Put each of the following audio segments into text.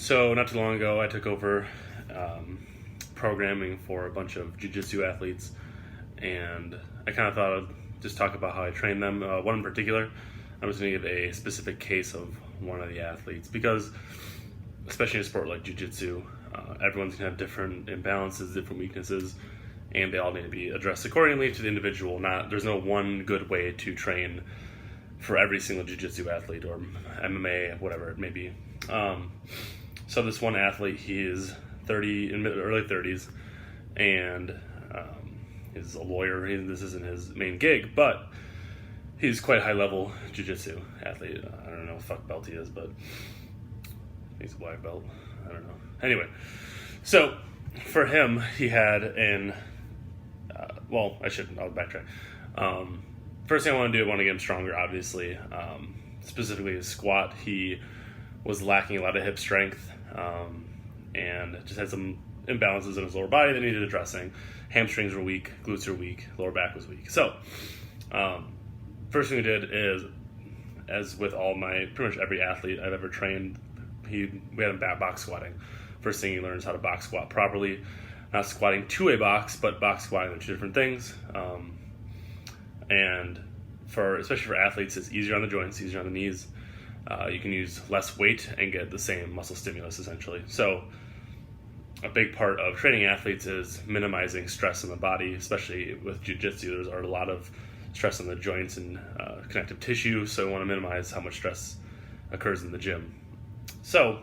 So not too long ago, I took over programming for a bunch of jiu-jitsu athletes, and I kind of thought I'd just talk about how I train them. One in particular, I'm just going to give a specific case of one of the athletes, because especially in a sport like jiu-jitsu, everyone's going to have different imbalances, different weaknesses, and they all need to be addressed accordingly to the individual. There's no one good way to train for every single jiu-jitsu athlete or MMA, whatever it may be. So this one athlete, he is 30, in early 30s, and is a lawyer. This isn't his main gig, but he's quite a high-level jiu-jitsu athlete. I don't know what fuck belt he is, but he's a black belt. I don't know. Anyway, so for him, he had I'll backtrack. First thing I want to get him stronger, obviously. Specifically his squat. He was lacking a lot of hip strength, and just had some imbalances in his lower body that needed addressing. Hamstrings were weak, glutes were weak, lower back was weak. So, first thing we did is, as with pretty much every athlete I've ever trained, we had him box squatting. First thing he learns how to box squat properly. Not squatting to a box, but box squatting are two different things. And especially for athletes, it's easier on the joints, easier on the knees. You can use less weight and get the same muscle stimulus, essentially. So a big part of training athletes is minimizing stress in the body, especially with jiu-jitsu. There's a lot of stress on the joints and connective tissue, so we want to minimize how much stress occurs in the gym. So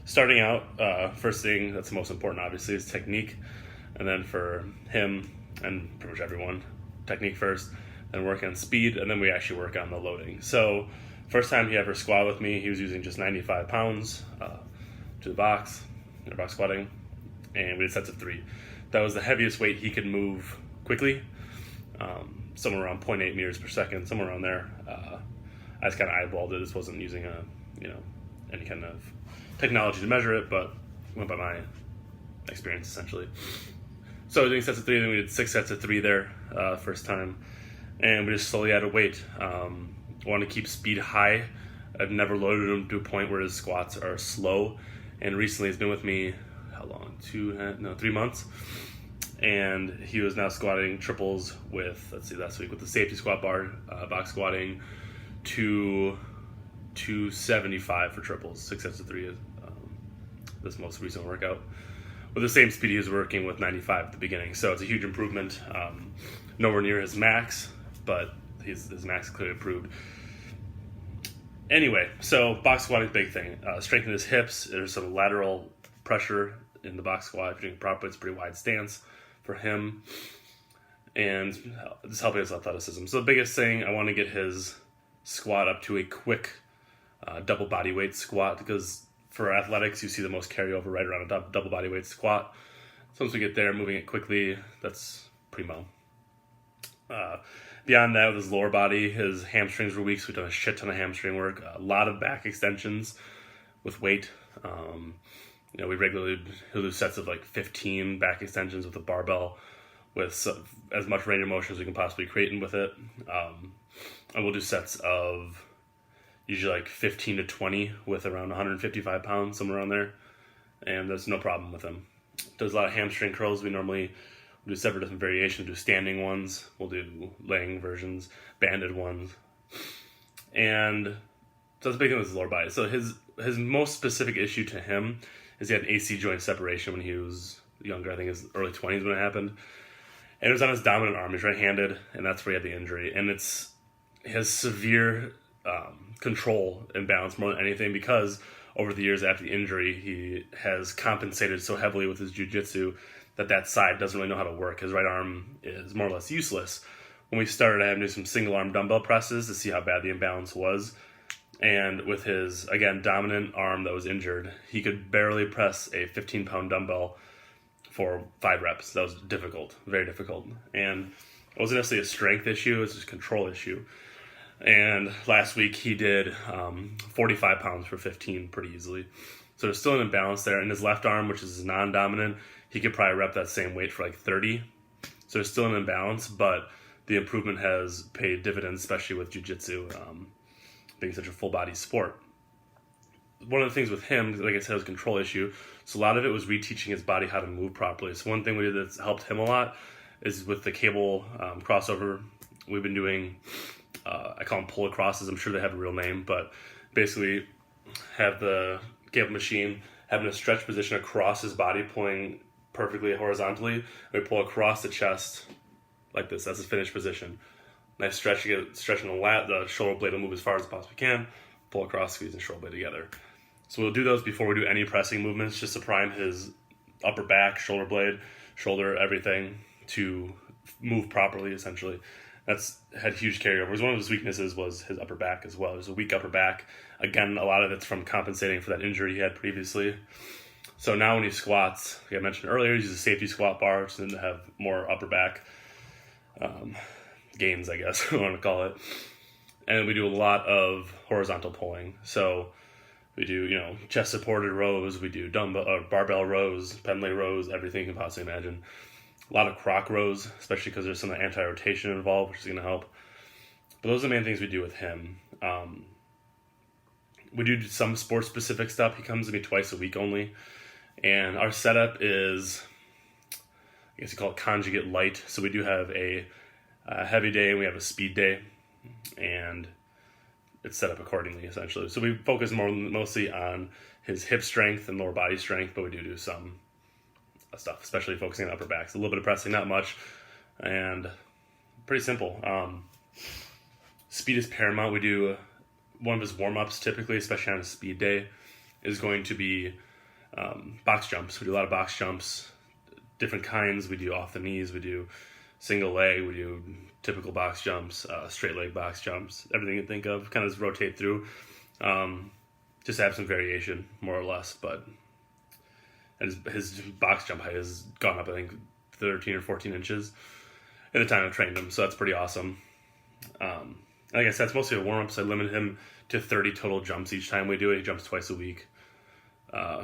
starting out, first thing that's the most important, obviously, is technique. And then for him, and pretty much everyone, technique first, then work on speed, and then we actually work on the loading. So first time he ever squatted with me, he was using just 95 pounds to the box squatting, and we did sets of 3. That was the heaviest weight he could move quickly, somewhere around 0.8 meters per second, somewhere around there. I just kind of eyeballed it. This wasn't using any kind of technology to measure it, but went by my experience, essentially. So doing sets of 3, then we did 6 sets of 3 there first time, and we just slowly added weight. Want to keep speed high. I've never loaded him to a point where his squats are slow, and recently he's been with me, how long? 3 months, and he was now squatting triples with, last week with the safety squat bar, box squatting to 275 for triples. 6 sets of 3 is this most recent workout, with the same speed he was working with 95 at the beginning. So it's a huge improvement. Nowhere near his max, but his max clearly improved. Anyway, so box squatting is a big thing. Strengthen his hips. There's some lateral pressure in the box squat. If you're doing proper, it's a pretty wide stance for him, and just helping his athleticism. So the biggest thing, I want to get his squat up to a quick double body weight squat, because for athletics, you see the most carryover right around a double body weight squat. So once we get there, moving it quickly, that's primo. Beyond that, with his lower body, his hamstrings were weak, so we've done a shit ton of hamstring work, a lot of back extensions with weight. We regularly do sets of like 15 back extensions with a barbell, with as much range of motion as we can possibly create with it. And we'll do sets of usually like 15 to 20 with around 155 pounds, somewhere around there. And there's no problem with him. Does a lot of hamstring curls. We normally do several different variations. We'll do standing ones. We'll do laying versions, banded ones. And so that's a big thing with his lower body. So his most specific issue to him is he had an AC joint separation when he was younger. I think his early 20s when it happened. And it was on his dominant arm. He's right-handed, and that's where he had the injury. And it's his severe control imbalance more than anything, because over the years after the injury, he has compensated so heavily with his jiu-jitsu that side doesn't really know how to work. His right arm is more or less useless. When we started, I had to do some single-arm dumbbell presses to see how bad the imbalance was. And with his, again, dominant arm that was injured, he could barely press a 15-pound dumbbell for 5 reps. That was difficult, very difficult. And it wasn't necessarily a strength issue, it was just a control issue. And last week he did 45 pounds for 15 pretty easily. So there's still an imbalance there. In his left arm, which is his non-dominant, he could probably rep that same weight for like 30. So there's still an imbalance, but the improvement has paid dividends, especially with jiu-jitsu being such a full-body sport. one of the things with him, like I said, was a control issue. So a lot of it was reteaching his body how to move properly. So one thing we did that's helped him a lot is with the cable crossover. We've been doing, I call them pull crosses. I'm sure they have a real name, but basically have the cable machine having a stretch position across his body, pulling perfectly horizontally. We pull across the chest like this. That's his finished position. Nice stretch, you get stretching the shoulder blade will move as far as it possibly can. Pull across, squeeze the shoulder blade together. So we'll do those before we do any pressing movements, just to prime his upper back, shoulder blade, shoulder, everything to move properly, essentially. That's had huge carryovers. One of his weaknesses was his upper back as well. There's a weak upper back. Again, a lot of it's from compensating for that injury he had previously. So now when he squats, like I mentioned earlier, he uses a safety squat bar to have more upper back gains, I guess I want to call it. And we do a lot of horizontal pulling. So we do, chest supported rows, we do barbell rows, pendlay rows, everything you can possibly imagine. A lot of croc rows, especially because there's some anti-rotation involved, which is going to help. But those are the main things we do with him. We do some sports-specific stuff. He comes to me twice a week only. And our setup is, I guess you call it conjugate light. So we do have a heavy day and we have a speed day. And it's set up accordingly, essentially. So we focus mostly on his hip strength and lower body strength, but we do some stuff, especially focusing on upper backs. A little bit of pressing, not much, and pretty simple. Speed is paramount. We do one of his warm-ups, typically, especially on a speed day, is going to be box jumps. We do a lot of box jumps, different kinds. We do off the knees. We do single leg. We do typical box jumps, straight leg box jumps, everything you can think of, kind of just rotate through. Just have some variation, more or less, but his box jump height has gone up, I think, 13 or 14 inches at the time I've trained him, so that's pretty awesome. Like I said, it's mostly a warm-up, so I limit him to 30 total jumps each time we do it. He jumps twice a week.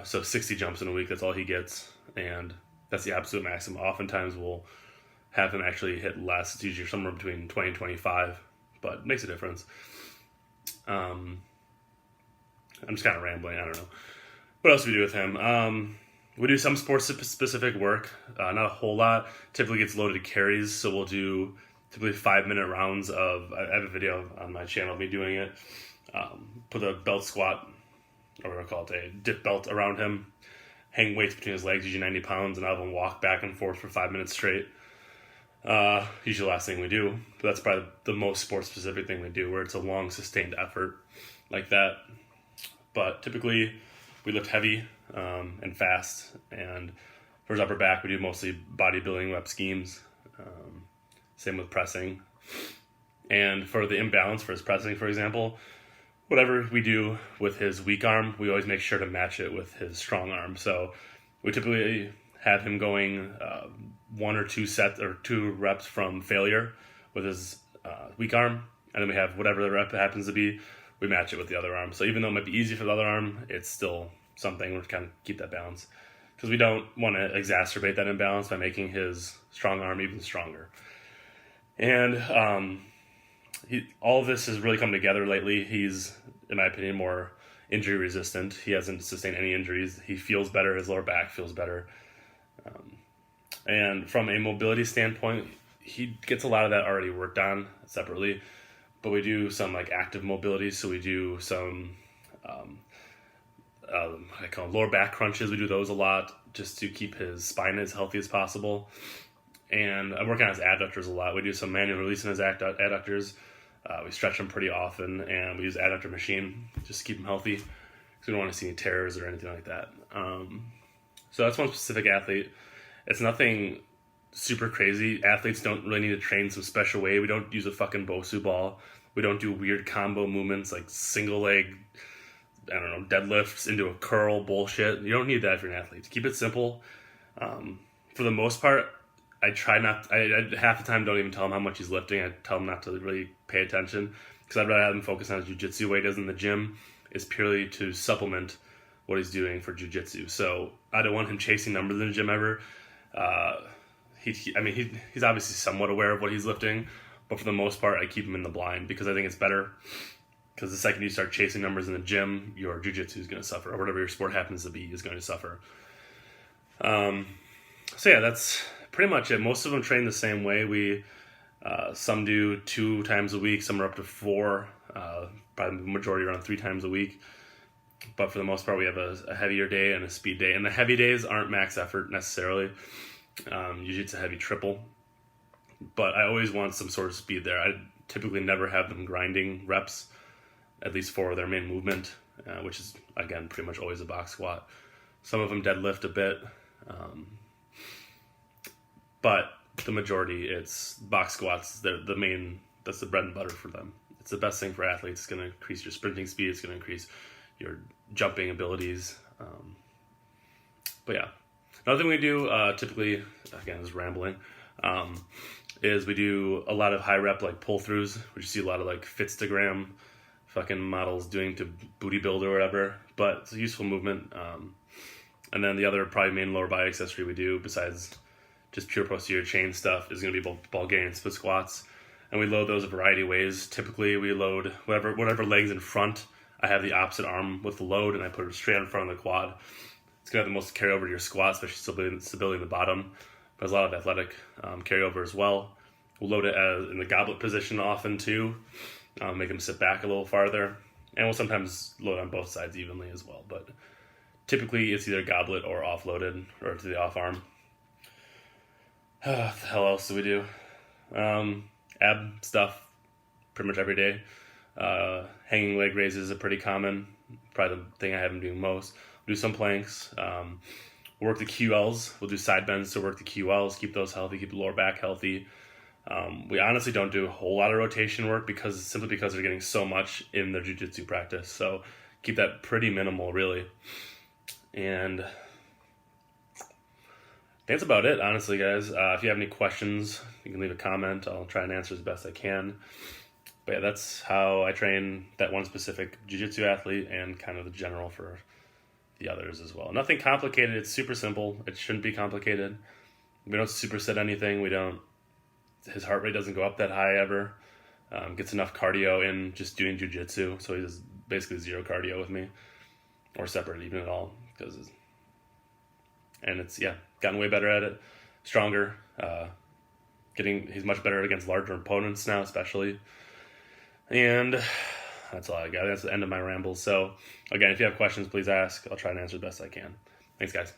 So 60 jumps in a week, that's all he gets, and that's the absolute maximum. Oftentimes we'll have him actually hit less. It's usually somewhere between 20 and 25, but it makes a difference. I'm just kind of rambling, I don't know. What else do we do with him? We do some sports-specific work, not a whole lot. Typically gets loaded carries, so we'll do typically 5-minute rounds of, I have a video on my channel of me doing it. Put a belt squat, or what I call it, a dip belt around him, hang weights between his legs, usually 90 pounds, and have him walk back and forth for 5 minutes straight. Usually the last thing we do, but that's probably the most sports-specific thing we do, where it's a long, sustained effort like that. But typically, we lift heavy and fast, and for his upper back, we do mostly bodybuilding rep schemes. Same with pressing. And for the imbalance for his pressing, for example, whatever we do with his weak arm, we always make sure to match it with his strong arm. So we typically have him going 1 or 2 reps from failure with his weak arm, and then we have whatever the rep happens to be, we match it with the other arm. So even though it might be easy for the other arm, it's still something we're kind of keep that balance, because we don't want to exacerbate that imbalance by making his strong arm even stronger. And all of this has really come together lately. He's, in my opinion, more injury resistant. He hasn't sustained any injuries. He feels better. His lower back feels better. And from a mobility standpoint, he gets a lot of that already worked on separately. But we do some active mobility. So we do some I call them lower back crunches. We do those a lot just to keep his spine as healthy as possible. And I'm working on his adductors a lot. We do some manual release in his adductors. We stretch them pretty often, and we use adductor machine just to keep them healthy, because we don't want to see any tears or anything like that. So that's one specific athlete. It's nothing super crazy. Athletes don't really need to train some special way. We don't use a fucking Bosu ball. We don't do weird combo movements like single leg, deadlifts into a curl bullshit. You don't need that if you're an athlete. Keep it simple. For the most part, I try not. I half the time don't even tell him how much he's lifting. I tell him not to really pay attention, because I'd rather have him focus on his jiu-jitsu. What he does in the gym is purely to supplement what he's doing for jiu-jitsu. So I don't want him chasing numbers in the gym ever. He's obviously somewhat aware of what he's lifting, but for the most part, I keep him in the blind, because I think it's better because the second you start chasing numbers in the gym, your jiu-jitsu is going to suffer, or whatever your sport happens to be is going to suffer. So yeah, that's pretty much it. Most of them train the same way. Some do 2 times a week, some are up to 4, probably the majority around 3 times a week. But for the most part, we have a heavier day and a speed day. And the heavy days aren't max effort necessarily. Usually it's a heavy triple. But I always want some sort of speed there. I typically never have them grinding reps, at least for their main movement, which is, again, pretty much always a box squat. Some of them deadlift a bit. But the majority, it's box squats. They're the main, that's the bread and butter for them. It's the best thing for athletes. It's going to increase your sprinting speed. It's going to increase your jumping abilities. But yeah, another thing we do typically, again, is rambling, is we do a lot of high rep like pull throughs, which you see a lot of like Fitstagram fucking models doing to booty build or whatever. But it's a useful movement. And then the other probably main lower body accessory we do besides just pure posterior chain stuff is going to be both Bulgarian split squats. And we load those a variety of ways. Typically we load whatever legs in front. I have the opposite arm with the load and I put it straight in front of the quad. It's going to have the most carryover to your squat, especially stability in the bottom. But there's a lot of athletic carryover as well. We'll load it in the goblet position often too. Make them sit back a little farther. And we'll sometimes load on both sides evenly as well. But typically it's either goblet or offloaded or to the off arm. What the hell else do we do? Ab stuff pretty much every day. Hanging leg raises are pretty common. Probably the thing I have them doing most. We'll do some planks. We'll work the QLs. We'll do side bends to work the QLs. Keep those healthy. Keep the lower back healthy. We honestly don't do a whole lot of rotation work simply because they're getting so much in their jiu-jitsu practice. So keep that pretty minimal, really. And that's about it, honestly, guys. If you have any questions, you can leave a comment. I'll try and answer as best I can. But yeah, that's how I train that one specific jiu-jitsu athlete and kind of the general for the others as well. Nothing complicated. It's super simple. It shouldn't be complicated. We don't superset anything. His heart rate doesn't go up that high ever. Gets enough cardio in just doing jiu-jitsu. So he does basically zero cardio with me or separate even at all. And it's, gotten way better at it. Stronger. He's much better against larger opponents now, especially. And that's all I got. That's the end of my rambles. So, again, if you have questions, please ask. I'll try and answer the best I can. Thanks, guys.